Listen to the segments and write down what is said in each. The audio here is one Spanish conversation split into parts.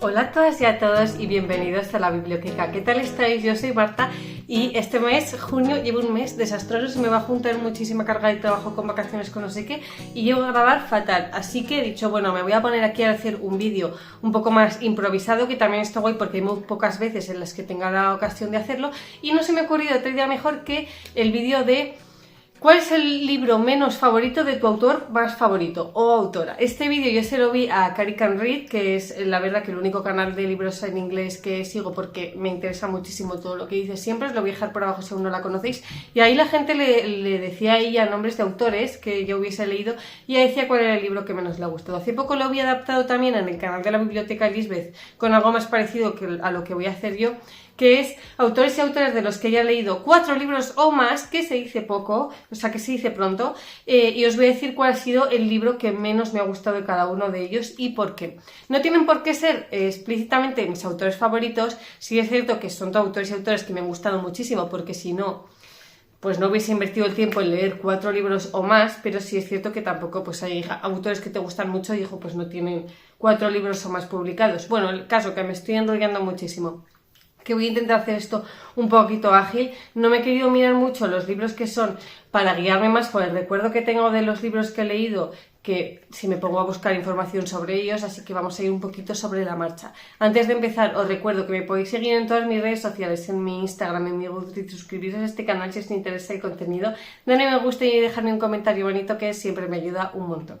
Hola a todas y a todos y bienvenidos a la biblioteca. ¿Qué tal estáis? Yo soy Marta y este mes, junio, llevo un mes desastroso, se me va a juntar muchísima carga de trabajo con vacaciones, con no sé qué, y llevo a grabar fatal. Así que he dicho, bueno, me voy a poner aquí a hacer un vídeo un poco más improvisado, que también está guay porque hay muy pocas veces en las que tenga la ocasión de hacerlo, y no se me ha ocurrido otra idea mejor que el vídeo de ¿cuál es el libro menos favorito de tu autor más favorito o autora? Este vídeo yo se lo vi a Carrie Can Read, que es la verdad que el único canal de libros en inglés que sigo porque me interesa muchísimo todo lo que dice siempre. Os lo voy a dejar por abajo si aún no la conocéis. Y ahí la gente le decía a ella nombres de autores que yo hubiese leído y ella decía cuál era el libro que menos le ha gustado. Hace poco lo había adaptado también en el canal de la biblioteca Elizabeth con algo más parecido a lo que voy a hacer yo, que es autores y autoras de los que ya he leído 4 libros o más, que se dice poco, o sea que se dice pronto, y os voy a decir cuál ha sido el libro que menos me ha gustado de cada uno de ellos y por qué. No tienen por qué ser explícitamente mis autores favoritos, sí es cierto que son autores y autoras que me han gustado muchísimo, porque si no, pues no hubiese invertido el tiempo en leer 4 libros o más, pero sí es cierto que tampoco pues hay autores que te gustan mucho y pues no tienen 4 libros o más publicados. Bueno, el caso que me estoy enrollando muchísimo, que voy a intentar hacer esto un poquito ágil. No me he querido mirar mucho los libros que son para guiarme más por el recuerdo que tengo de los libros que he leído, que si me pongo a buscar información sobre ellos, así que vamos a ir un poquito sobre la marcha. Antes de empezar, os recuerdo que me podéis seguir en todas mis redes sociales, en mi Instagram, en mi Goodreads, suscribiros a este canal si os interesa el contenido, darle me gusta y dejarme un comentario bonito que siempre me ayuda un montón.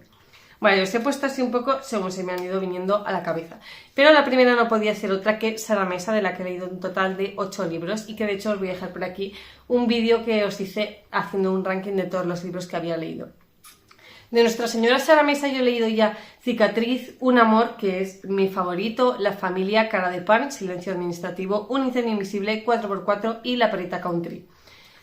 Vale, os he puesto así un poco según se me han ido viniendo a la cabeza. Pero la primera no podía ser otra que Sara Mesa, de la que he leído un total de 8 libros y que de hecho os voy a dejar por aquí un vídeo que os hice haciendo un ranking de todos los libros que había leído. De Nuestra Señora Sara Mesa yo he leído ya Cicatriz, Un amor, que es mi favorito, La familia, Cara de pan, Silencio administrativo, Un incendio invisible, 4x4 y La perrita country.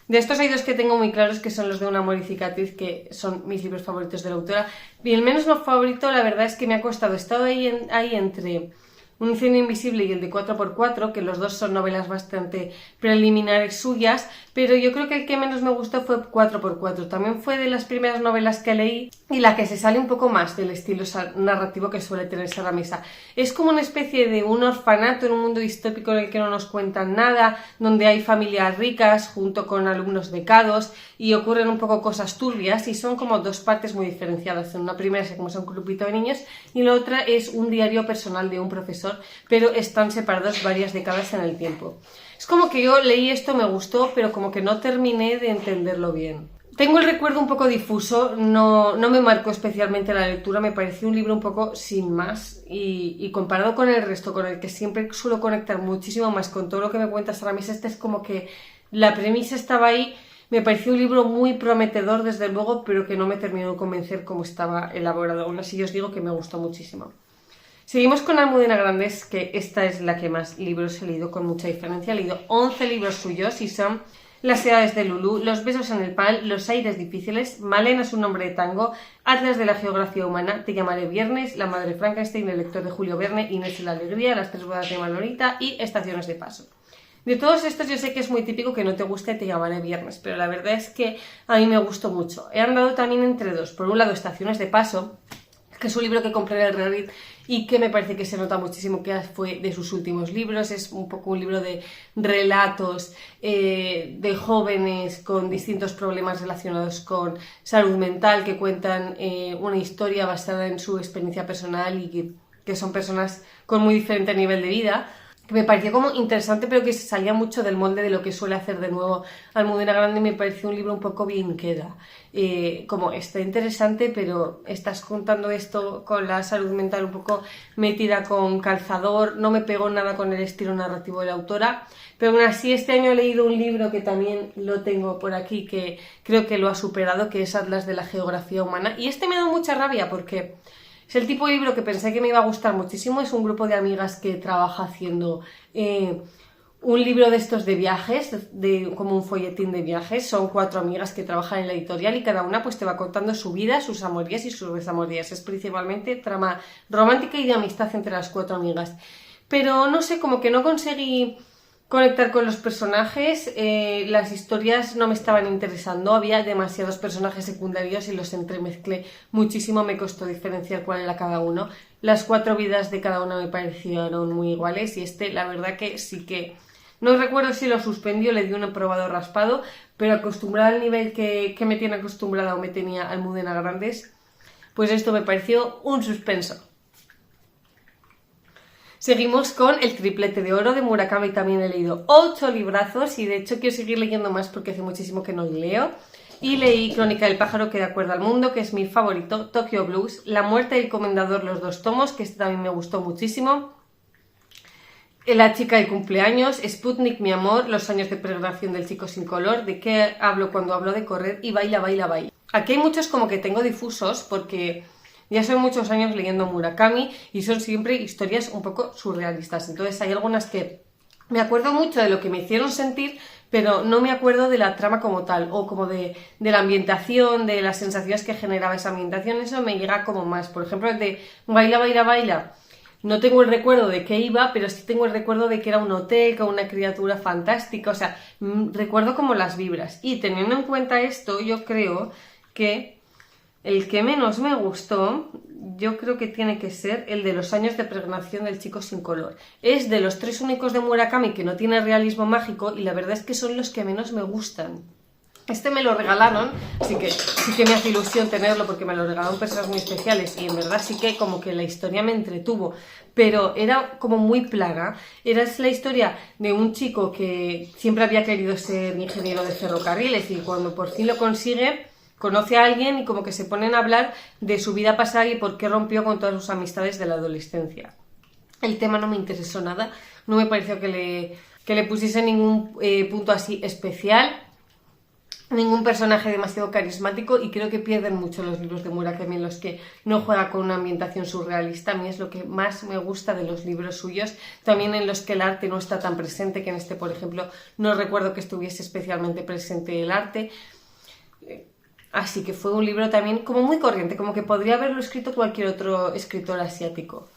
De estos hay 2 que tengo muy claros, que son los de Un amor y Cicatriz, que son mis libros favoritos de la autora. Y el menos favorito, la verdad es que me ha costado. He estado ahí entre Un incendio invisible y el de 4x4, que los dos son novelas bastante preliminares suyas, pero yo creo que el que menos me gustó fue 4x4. También fue de las primeras novelas que leí y la que se sale un poco más del estilo narrativo que suele tener Sara Mesa. Es como una especie de un orfanato en un mundo distópico en el que no nos cuentan nada, donde hay familias ricas junto con alumnos becados y ocurren un poco cosas turbias, y son como 2 partes muy diferenciadas. En una primera es como es un grupito de niños y la otra es un diario personal de un profesor, pero están separados varias décadas en el tiempo. Es como que yo leí esto, me gustó, pero como que no terminé de entenderlo bien. Tengo el recuerdo un poco difuso, no me marcó especialmente la lectura, me pareció un libro un poco sin más y comparado con el resto, con el que siempre suelo conectar muchísimo más con todo lo que me cuenta Sara Mesa, este es como que la premisa estaba ahí. Me pareció un libro muy prometedor desde luego, pero que no me terminó de convencer cómo estaba elaborado. Aún así os digo que me gustó muchísimo. Seguimos con Almudena Grandes, que esta es la que más libros he leído con mucha diferencia. He leído 11 libros suyos y son Las edades de Lulú, Los besos en el pan, Los aires difíciles, Malena es un nombre de tango, Atlas de la geografía humana, Te llamaré viernes, La madre Frankenstein, El lector de Julio Verne, Inés y la alegría, Las 3 bodas de Manolita y Estaciones de paso. De todos estos yo sé que es muy típico que no te guste Te llamaré viernes, pero la verdad es que a mí me gustó mucho. He andado también entre 2. Por un lado, Estaciones de paso, que es un libro que compré en el Reread y que me parece que se nota muchísimo que fue de sus últimos libros. Es un poco un libro de relatos de jóvenes con distintos problemas relacionados con salud mental, que cuentan una historia basada en su experiencia personal y que son personas con muy diferente nivel de vida, que me pareció como interesante, pero que se salía mucho del molde de lo que suele hacer de nuevo Almudena Grandes. Me pareció un libro un poco bien queda. Como está interesante, pero estás contando esto con la salud mental un poco metida con calzador. No me pegó nada con el estilo narrativo de la autora, pero aún así este año he leído un libro que también lo tengo por aquí, que creo que lo ha superado, que es Atlas de la geografía humana. Y este me da mucha rabia porque es el tipo de libro que pensé que me iba a gustar muchísimo. Es un grupo de amigas que trabaja haciendo un libro de estos de viajes, como un folletín de viajes. Son 4 amigas que trabajan en la editorial y cada una pues te va contando su vida, sus amorías y sus desamorías. Es principalmente trama romántica y de amistad entre las 4 amigas. Pero no sé, como que no conseguí conectar con los personajes, las historias no me estaban interesando, había demasiados personajes secundarios y los entremezclé muchísimo, me costó diferenciar cuál era cada uno. Las 4 vidas de cada uno me parecieron muy iguales y la verdad que sí que... No recuerdo si lo suspendió, le di un aprobado raspado, pero acostumbrada al nivel que me tiene acostumbrada o me tenía Almudena Grandes, pues esto me pareció un suspenso. Seguimos con El triplete de oro de Murakami, también he leído 8 librazos y de hecho quiero seguir leyendo más porque hace muchísimo que no leo. Y leí Crónica del pájaro que da cuerda al mundo, que es mi favorito, Tokyo Blues, La muerte del comendador, los 2 tomos, que este también me gustó muchísimo. La chica de cumpleaños, Sputnik, mi amor, Los años de peregrinación del chico sin color, De qué hablo cuando hablo de correr y Baila, baila, baila. Aquí hay muchos como que tengo difusos porque ya son muchos años leyendo Murakami y son siempre historias un poco surrealistas. Entonces hay algunas que me acuerdo mucho de lo que me hicieron sentir, pero no me acuerdo de la trama como tal, o como de la ambientación, de las sensaciones que generaba esa ambientación. Eso me llega como más. Por ejemplo, el de Baila, baila, baila. No tengo el recuerdo de qué iba, pero sí tengo el recuerdo de que era un hotel con una criatura fantástica. O sea, recuerdo como las vibras. Y teniendo en cuenta esto, yo creo que el que menos me gustó, yo creo que tiene que ser el de Los años de peregrinación del chico sin color. Es de los 3 únicos de Murakami que no tiene realismo mágico y la verdad es que son los que menos me gustan. Este me lo regalaron, así que sí que me hace ilusión tenerlo porque me lo regalaron personas muy especiales y en verdad sí que como que la historia me entretuvo, pero era como muy plaga. Era la historia de un chico que siempre había querido ser ingeniero de ferrocarriles y cuando por fin lo consigue, conoce a alguien y como que se ponen a hablar de su vida pasada y por qué rompió con todas sus amistades de la adolescencia. El tema no me interesó nada, no me pareció que le pusiese ningún punto así especial. Ningún personaje demasiado carismático y creo que pierden mucho los libros de Murakami en los que no juega con una ambientación surrealista. A mí es lo que más me gusta de los libros suyos, también en los que el arte no está tan presente, que en este, por ejemplo, no recuerdo que estuviese especialmente presente el arte. Así que fue un libro también como muy corriente, como que podría haberlo escrito cualquier otro escritor asiático.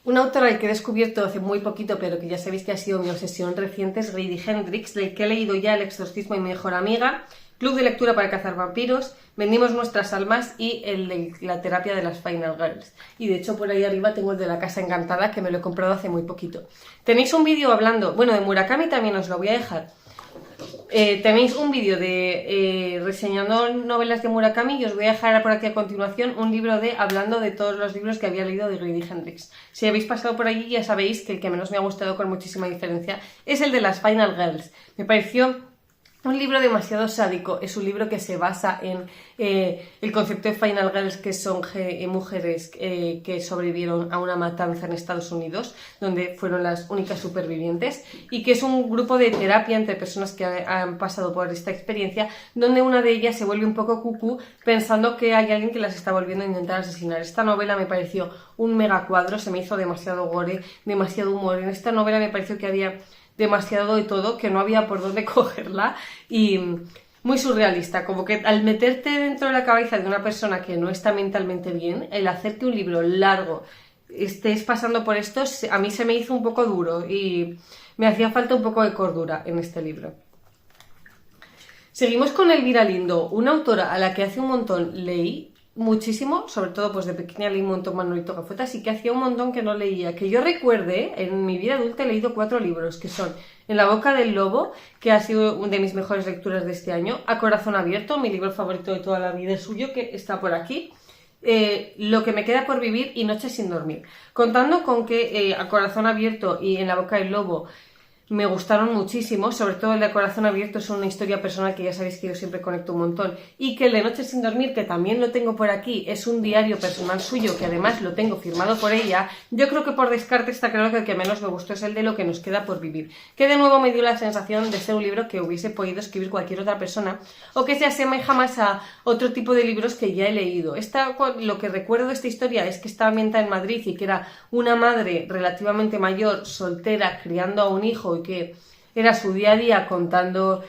Una autora que he descubierto hace muy poquito, pero que ya sabéis que ha sido mi obsesión reciente, es Grady Hendrix, del que he leído ya El exorcismo y mi mejor amiga, Club de lectura para cazar vampiros, Vendimos nuestras almas y el de la terapia de las Final Girls. Y de hecho por ahí arriba tengo el de la casa encantada, que me lo he comprado hace muy poquito. Tenéis un vídeo hablando, bueno, de Murakami también os lo voy a dejar. Tenéis un vídeo de reseñando novelas de Murakami y os voy a dejar por aquí a continuación un libro de hablando de todos los libros que había leído de Grady Hendrix. Si habéis pasado por allí ya sabéis que el que menos me ha gustado con muchísima diferencia es el de las Final Girls. Me pareció un libro demasiado sádico. Es un libro que se basa en el concepto de Final Girls, que son mujeres que sobrevivieron a una matanza en Estados Unidos, donde fueron las únicas supervivientes, y que es un grupo de terapia entre personas que han pasado por esta experiencia, donde una de ellas se vuelve un poco cucú pensando que hay alguien que las está volviendo a intentar asesinar. Esta novela me pareció un mega cuadro, se me hizo demasiado gore, demasiado humor. En esta novela me pareció que había demasiado de todo, que no había por dónde cogerla y muy surrealista, como que al meterte dentro de la cabeza de una persona que no está mentalmente bien, el hacer que un libro largo estés pasando por esto, a mí se me hizo un poco duro y me hacía falta un poco de cordura en este libro. Seguimos con Elvira Lindo, una autora a la que hace un montón leí muchísimo, sobre todo pues de pequeña leí un montón Manolito Gafotas y que hacía un montón que no leía. Que yo recuerde, en mi vida adulta he leído 4 libros, que son En la boca del lobo, que ha sido una de mis mejores lecturas de este año, A corazón abierto, mi libro favorito de toda la vida es suyo, que está por aquí, Lo que me queda por vivir y Noches sin dormir. Contando con que A corazón abierto y En la boca del lobo me gustaron muchísimo, sobre todo el de Corazón abierto es una historia personal que ya sabéis que yo siempre conecto un montón, y que el de Noches sin dormir, que también lo tengo por aquí, es un diario personal suyo que además lo tengo firmado por ella. Yo creo que por descarte está claro que el que menos me gustó es el de Lo que nos queda por vivir, que de nuevo me dio la sensación de ser un libro que hubiese podido escribir cualquier otra persona o que se asemeja más a otro tipo de libros que ya he leído. Lo que recuerdo de esta historia es que estaba ambientada en Madrid y que era una madre relativamente mayor, soltera, criando a un hijo, y que era su día a día contando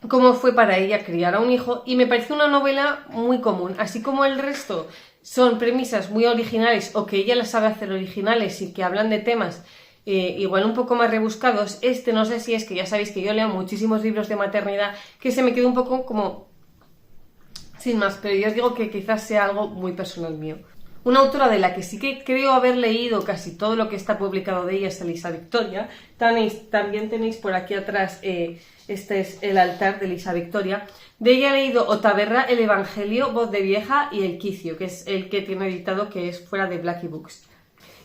cómo fue para ella criar a un hijo, y me pareció una novela muy común, así como el resto son premisas muy originales o que ella las sabe hacer originales y que hablan de temas igual un poco más rebuscados. Este no sé si es que ya sabéis que yo leo muchísimos libros de maternidad que se me quedó un poco como sin más, pero yo os digo que quizás sea algo muy personal mío. Una autora de la que sí que creo haber leído casi todo lo que está publicado de ella es Elisa Victoria. También tenéis por aquí atrás, este es el altar de Elisa Victoria. De ella he leído Otaverra, El Evangelio, Voz de Vieja y El Quicio, que es el que tiene editado, que es fuera de Blackie Books.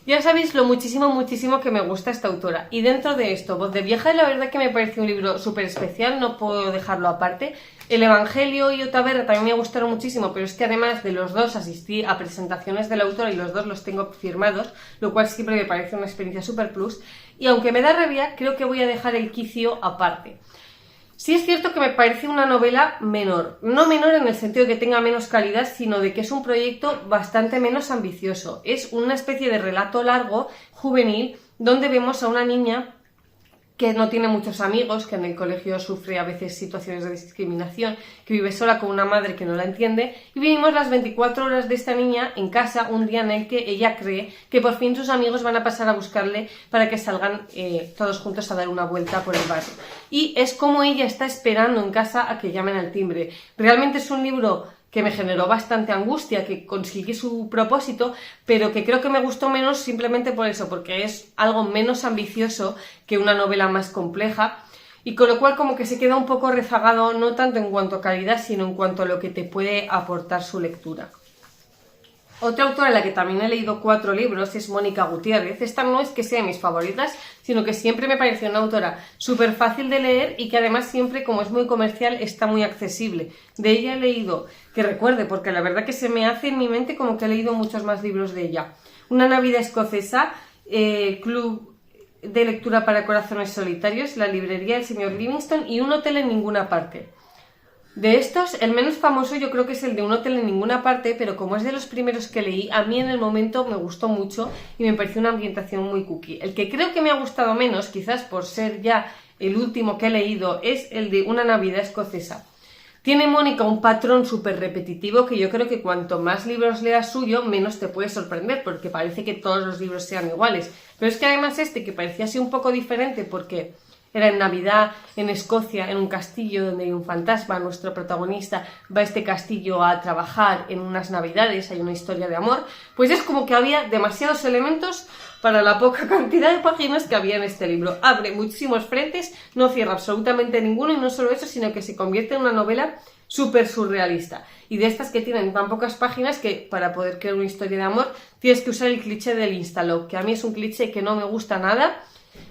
Ya sabéis lo muchísimo que me gusta esta autora. Y dentro de esto, Voz de Vieja, la verdad que me parece un libro súper especial, no puedo dejarlo aparte. El Evangelio y Otaverra también me gustaron muchísimo, pero es que además de los dos asistí a presentaciones de la autora y los dos los tengo firmados, lo cual siempre me parece una experiencia súper plus. Y aunque me da rabia, creo que voy a dejar El Quicio aparte. Sí es cierto que me parece una novela menor, no menor en el sentido de que tenga menos calidad, sino de que es un proyecto bastante menos ambicioso. Es una especie de relato largo, juvenil, donde vemos a una niña que no tiene muchos amigos, que en el colegio sufre a veces situaciones de discriminación, que vive sola con una madre que no la entiende, y vivimos las 24 horas de esta niña en casa, un día en el que ella cree que por fin sus amigos van a pasar a buscarle para que salgan todos juntos a dar una vuelta por el barrio. Y es como ella está esperando en casa a que llamen al timbre. Realmente es un libro que me generó bastante angustia, que conseguí su propósito, pero que creo que me gustó menos simplemente por eso, porque es algo menos ambicioso que una novela más compleja, y con lo cual como que se queda un poco rezagado, no tanto en cuanto a calidad, sino en cuanto a lo que te puede aportar su lectura. Otra autora de la que también he leído 4 libros es Mónica Gutiérrez. Esta no es que sea de mis favoritas, sino que siempre me pareció una autora súper fácil de leer y que además siempre, como es muy comercial, está muy accesible. De ella he leído, que recuerde, porque la verdad que se me hace en mi mente como que he leído muchos más libros de ella. Una Navidad escocesa, Club de lectura para corazones solitarios, La librería del señor Livingstone y Un hotel en ninguna parte. De estos, el menos famoso yo creo que es el de Un hotel en ninguna parte, pero como es de los primeros que leí, a mí en el momento me gustó mucho y me pareció una ambientación muy cookie. El que creo que me ha gustado menos, quizás por ser ya el último que he leído, es el de Una Navidad escocesa. Tiene Mónica un patrón súper repetitivo que yo creo que cuanto más libros leas suyo, menos te puede sorprender, porque parece que todos los libros sean iguales. Pero es que además este, que parecía así un poco diferente, porque era en Navidad, en Escocia, en un castillo donde hay un fantasma. Nuestro protagonista va a este castillo a trabajar en unas Navidades, hay una historia de amor. Pues es como que había demasiados elementos para la poca cantidad de páginas que había en este libro. Abre muchísimos frentes, no cierra absolutamente ninguno y no solo eso, sino que se convierte en una novela súper surrealista. Y de estas que tienen tan pocas páginas que para poder crear una historia de amor tienes que usar el cliché del instalog, que a mí es un cliché que no me gusta nada.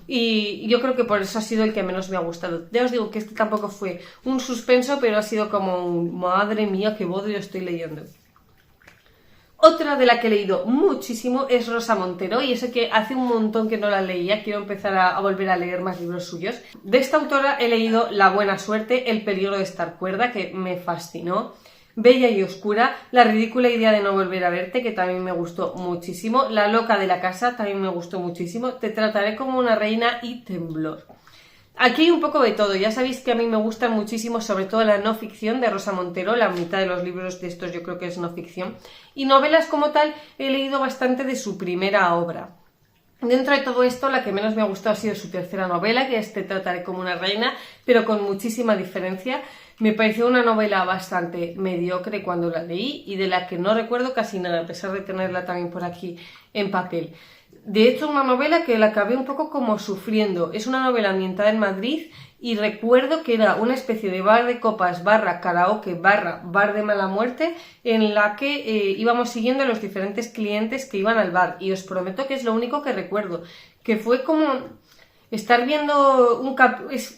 Y yo creo que por eso ha sido el que menos me ha gustado. Ya os digo que este tampoco fue un suspenso, pero ha sido como un madre mía, qué bodrio estoy leyendo. Otra de la que he leído muchísimo es Rosa Montero, y eso que hace un montón que no la leía, quiero empezar a volver a leer más libros suyos. De esta autora he leído La buena suerte, El peligro de estar cuerda, que me fascinó. Bella y oscura, La ridícula idea de no volver a verte, que también me gustó muchísimo. La loca de la casa, también me gustó muchísimo. Te trataré como una reina y Temblor. Aquí hay un poco de todo. Ya sabéis que a mí me gustan muchísimo, sobre todo la no ficción de Rosa Montero. La mitad de los libros de estos yo creo que es no ficción. Y novelas como tal, he leído bastante de su primera obra. Dentro de todo esto, la que menos me ha gustado ha sido su tercera novela, que es Te trataré como una reina, pero con muchísima diferencia. Me pareció una novela bastante mediocre cuando la leí y de la que no recuerdo casi nada, a pesar de tenerla también por aquí en papel. De hecho, una novela que la acabé un poco como sufriendo. Es una novela ambientada en Madrid y recuerdo que era una especie de bar de copas barra karaoke barra bar de mala muerte en la que íbamos siguiendo a los diferentes clientes que iban al bar. Y os prometo que es lo único que recuerdo, que fue como estar viendo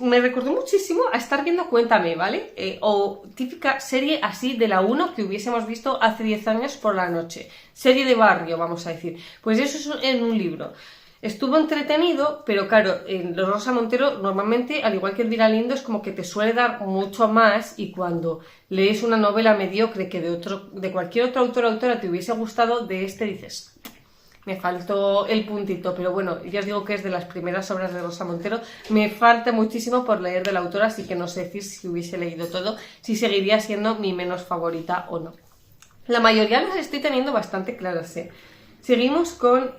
me recordó muchísimo a estar viendo Cuéntame, ¿vale? O típica serie así de la 1 que hubiésemos visto hace 10 años por la noche. Serie de barrio, vamos a decir. Pues eso es en un libro. Estuvo entretenido, pero claro, en Rosa Montero normalmente, al igual que Elvira Lindo, es como que te suele dar mucho más, y cuando lees una novela mediocre que de cualquier otro autor o autora te hubiese gustado, de este dices, me faltó el puntito. Pero bueno, ya os digo que es de las primeras obras de Rosa Montero. Me falta muchísimo por leer de la autora, así que no sé decir si hubiese leído todo, si seguiría siendo mi menos favorita o no. La mayoría las estoy teniendo bastante claras, ¿eh? Seguimos con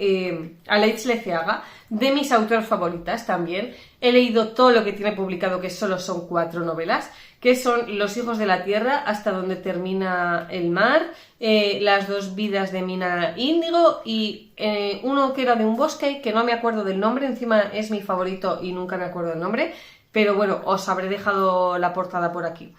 Alaitz Leceaga, de mis autoras favoritas también. He leído todo lo que tiene publicado, que solo son 4 novelas, que son Los hijos de la tierra, Hasta donde termina el mar, Las dos vidas de Mina Índigo y uno que era de un bosque, que no me acuerdo del nombre, encima es mi favorito y nunca me acuerdo del nombre, pero bueno, os habré dejado la portada por aquí.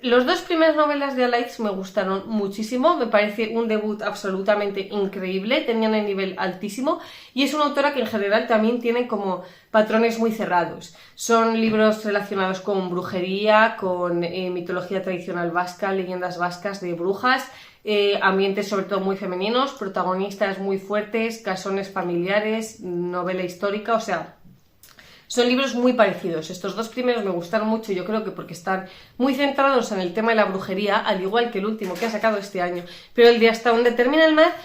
Los 2 primeras novelas de Alaitz me gustaron muchísimo, me parece un debut absolutamente increíble, tenían el nivel altísimo y es una autora que en general también tiene como patrones muy cerrados. Son libros relacionados con brujería, con mitología tradicional vasca, leyendas vascas de brujas, ambientes sobre todo muy femeninos, protagonistas muy fuertes, casones familiares, novela histórica, o sea... Son libros muy parecidos. Estos 2 primeros me gustaron mucho, yo creo que porque están muy centrados en el tema de la brujería, al igual que el último que ha sacado este año. Pero el de Hasta donde termina el mar,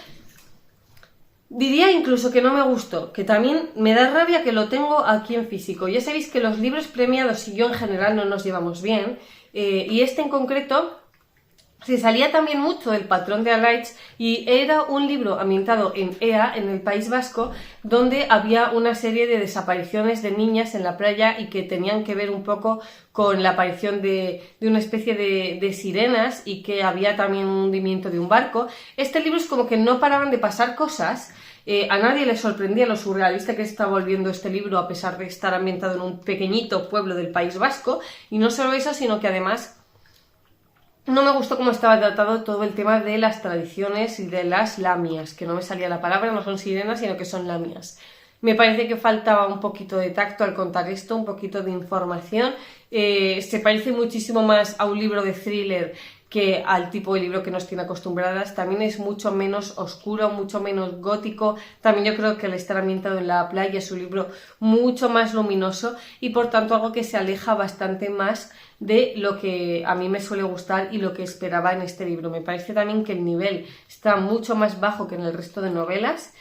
diría incluso que no me gustó, que también me da rabia que lo tengo aquí en físico. Ya sabéis que los libros premiados y yo en general no nos llevamos bien, y este en concreto... Se salía también mucho del patrón de Alaitz y era un libro ambientado en Ea, en el País Vasco, donde había una serie de desapariciones de niñas en la playa y que tenían que ver un poco con la aparición de una especie de sirenas y que había también un hundimiento de un barco. Este libro es como que no paraban de pasar cosas. A nadie le sorprendía lo surrealista que se está volviendo este libro a pesar de estar ambientado en un pequeñito pueblo del País Vasco. Y no solo eso, sino que además... No me gustó cómo estaba tratado todo el tema de las tradiciones y de las lamias, que no me salía la palabra, no son sirenas, sino que son lamias. Me parece que faltaba un poquito de tacto al contar esto, un poquito de información. Se parece muchísimo más a un libro de thriller que al tipo de libro que nos tiene acostumbradas. También es mucho menos oscuro, mucho menos gótico. También yo creo que al estar ambientado en la playa es un libro mucho más luminoso y por tanto algo que se aleja bastante más de lo que a mí me suele gustar y lo que esperaba en este libro. Me parece también que el nivel está mucho más bajo que en el resto de novelas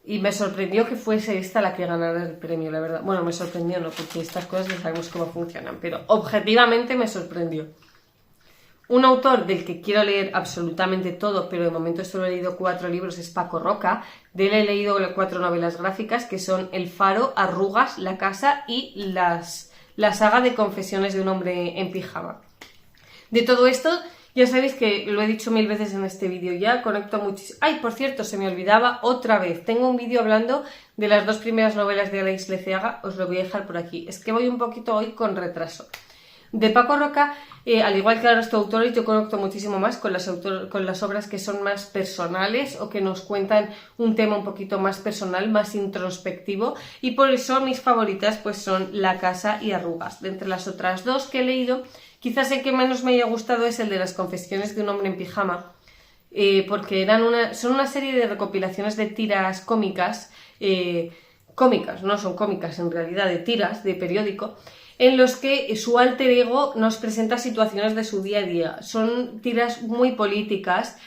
y me sorprendió que fuese esta la que ganara el premio, la verdad. Bueno, me sorprendió, no, porque estas cosas no sabemos cómo funcionan, pero objetivamente me sorprendió. Un autor del que quiero leer absolutamente todo, pero de momento solo he leído 4 libros, es Paco Roca. De él he leído 4 novelas gráficas que son El Faro, Arrugas, La Casa y la saga de Confesiones de un hombre en pijama. De todo esto, ya sabéis que lo he dicho 1000 veces en este vídeo ya, conecto muchísimo... ¡Ay, por cierto, se me olvidaba otra vez! Tengo un vídeo hablando de las 2 primeras novelas de Alaitz Leceaga, os lo voy a dejar por aquí. Es que voy un poquito hoy con retraso. De Paco Roca, al igual que a los autores, yo conecto muchísimo más con las obras que son más personales o que nos cuentan un tema un poquito más personal, más introspectivo, y por eso mis favoritas pues son La Casa y Arrugas. De entre las otras 2 que he leído, quizás el que menos me haya gustado es el de Las Confesiones de un hombre en pijama, porque son una serie de recopilaciones de tiras cómicas, cómicas, no son cómicas en realidad, de tiras de periódico, en los que su alter ego nos presenta situaciones de su día a día. Son tiras muy políticas,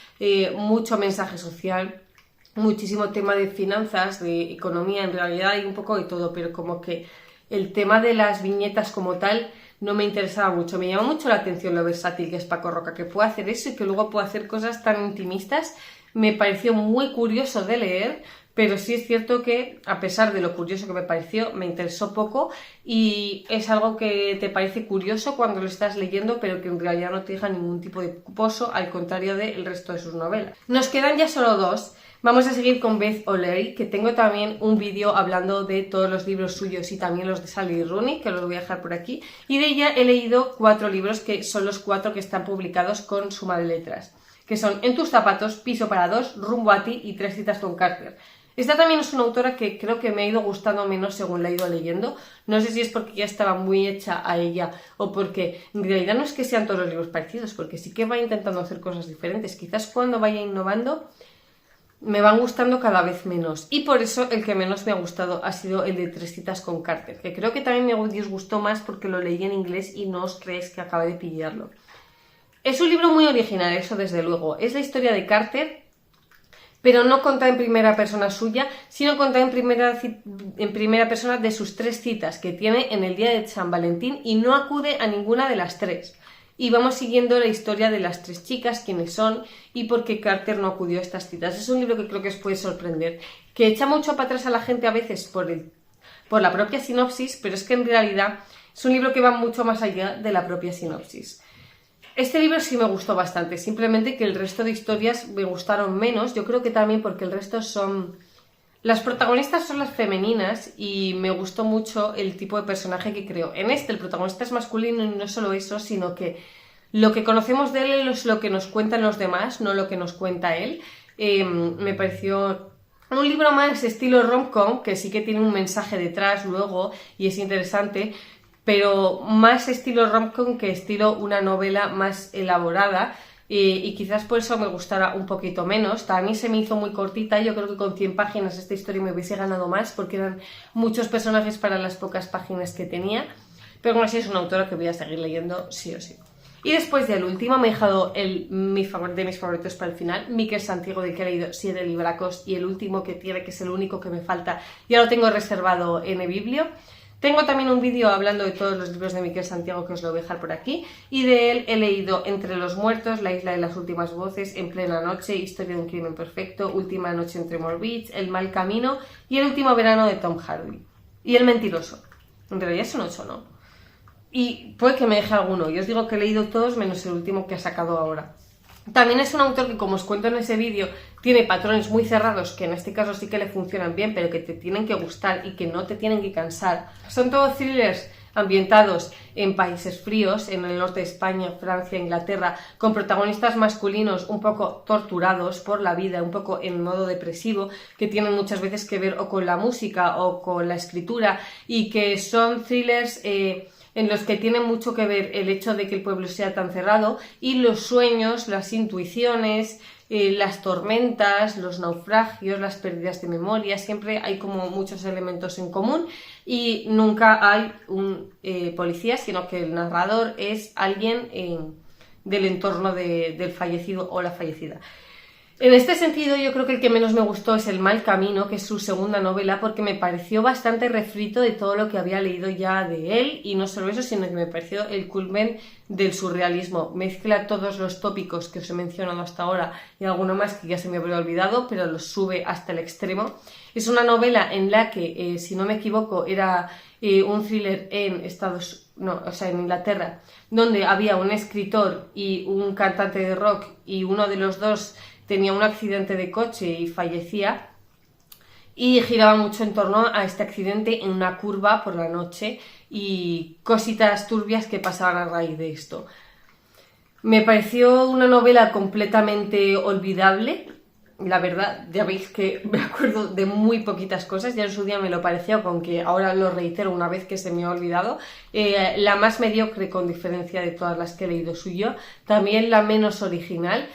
mucho mensaje social, muchísimo tema de finanzas, de economía, en realidad hay un poco de todo, pero como que el tema de las viñetas como tal no me interesaba mucho. Me llama mucho la atención lo versátil que es Paco Roca, que puede hacer eso y que luego puede hacer cosas tan intimistas. Me pareció muy curioso de leer, pero sí es cierto que, a pesar de lo curioso que me pareció, me interesó poco y es algo que te parece curioso cuando lo estás leyendo, pero que en realidad no te deja ningún tipo de pozo, al contrario del resto de sus novelas. Nos quedan ya solo 2. Vamos a seguir con Beth O'Leary, que tengo también un vídeo hablando de todos los libros suyos y también los de Sally Rooney, que los voy a dejar por aquí. Y de ella he leído 4 libros, que son los 4 que están publicados con Suma de Letras, que son En tus zapatos, Piso para dos, Rumbo a ti y 3 citas con Carter. Esta también es una autora que creo que me ha ido gustando menos según la he ido leyendo. No sé si es porque ya estaba muy hecha a ella o porque en realidad no es que sean todos los libros parecidos, porque sí que va intentando hacer cosas diferentes. Quizás cuando vaya innovando me van gustando cada vez menos. Y por eso el que menos me ha gustado ha sido el de 3 citas con Carter, que creo que también me disgustó más porque lo leí en inglés y no os creéis que acabé de pillarlo. Es un libro muy original, eso desde luego. Es la historia de Carter, pero no contada en primera persona suya, sino contada en primera persona de sus 3 citas que tiene en el día de San Valentín y no acude a ninguna de las 3. y vamos siguiendo la historia de las 3 chicas, quiénes son y por qué Carter no acudió a estas citas. Es un libro que creo que os puede sorprender, que echa mucho para atrás a la gente a veces por la propia sinopsis, pero es que en realidad es un libro que va mucho más allá de la propia sinopsis. Este libro sí me gustó bastante, simplemente que el resto de historias me gustaron menos. Yo creo que también porque el resto son... Las protagonistas son las femeninas y me gustó mucho el tipo de personaje que creó. En este el protagonista es masculino y no solo eso, sino que lo que conocemos de él es lo que nos cuentan los demás, no lo que nos cuenta él. Me pareció un libro más estilo rom-com, que sí que tiene un mensaje detrás luego y es interesante, pero más estilo rom-com que estilo una novela más elaborada. Y quizás por eso me gustara un poquito menos. También se me hizo muy cortita. Yo creo que con 100 páginas esta historia me hubiese ganado más porque eran muchos personajes para las pocas páginas que tenía, pero aún así es una autora que voy a seguir leyendo sí o sí. Y después del último me he dejado de mis favoritos para el final, Miquel Santiago, del que he leído 7 libracos, y el último que tiene, que es el único que me falta, ya lo tengo reservado en eBiblio. Tengo también un vídeo hablando de todos los libros de Miquel Santiago que os lo voy a dejar por aquí, y de él he leído Entre los muertos, La isla de las últimas voces, En plena noche, Historia de un crimen perfecto, Última noche en Tremor Beach, El mal camino y El último verano de Tom Hardy. Y El mentiroso. En realidad son 8, ¿no? Y puede que me deje alguno. Yo os digo que he leído todos menos el último que ha sacado ahora. También es un autor que, como os cuento en ese vídeo, tiene patrones muy cerrados, que en este caso sí que le funcionan bien, pero que te tienen que gustar y que no te tienen que cansar. Son todos thrillers ambientados en países fríos, en el norte de España, Francia, Inglaterra, con protagonistas masculinos un poco torturados por la vida, un poco en modo depresivo, que tienen muchas veces que ver o con la música o con la escritura, y que son thrillers en los que tiene mucho que ver el hecho de que el pueblo sea tan cerrado y los sueños, las intuiciones, las tormentas, los naufragios, las pérdidas de memoria. Siempre hay como muchos elementos en común y nunca hay un policía, sino que el narrador es alguien del entorno del fallecido o la fallecida. En este sentido, yo creo que el que menos me gustó es El mal camino, que es su segunda novela, porque me pareció bastante refrito de todo lo que había leído ya de él, y no solo eso, sino que me pareció el culmen del surrealismo. Mezcla todos los tópicos que os he mencionado hasta ahora y alguno más que ya se me habría olvidado, pero los sube hasta el extremo. Es una novela en la que, si no me equivoco, era un thriller en en Inglaterra, donde había un escritor y un cantante de rock, y uno de los dos tenía un accidente de coche y fallecía, y giraba mucho en torno a este accidente en una curva por la noche y cositas turbias que pasaban a raíz de esto. Me pareció una novela completamente olvidable. La verdad, ya veis que me acuerdo de muy poquitas cosas, ya en su día me lo pareció, con que ahora lo reitero una vez que se me ha olvidado. La más mediocre con diferencia de todas las que he leído suyo, también la menos original,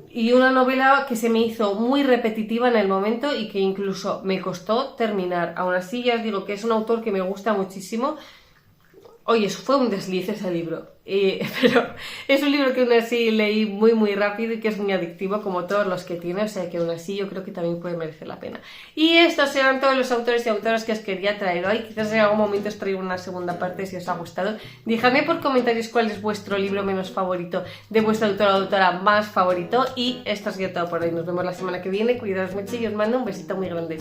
y una novela que se me hizo muy repetitiva en el momento y que incluso me costó terminar. Aún así, ya os digo que es un autor que me gusta muchísimo. Oye, eso fue un desliz ese libro, pero es un libro que aún así leí muy rápido y que es muy adictivo, como todos los que tiene, o sea que aún así yo creo que también puede merecer la pena. Y estos eran todos los autores y autoras que os quería traer hoy. Quizás en algún momento os traigo una segunda parte si os ha gustado. Dejadme por comentarios cuál es vuestro libro menos favorito, de vuestra autora o autora más favorito. Y esto ha sido todo por hoy. Nos vemos la semana que viene. Cuidaos mucho y os mando un besito muy grande.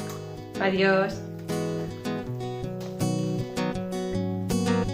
Adiós.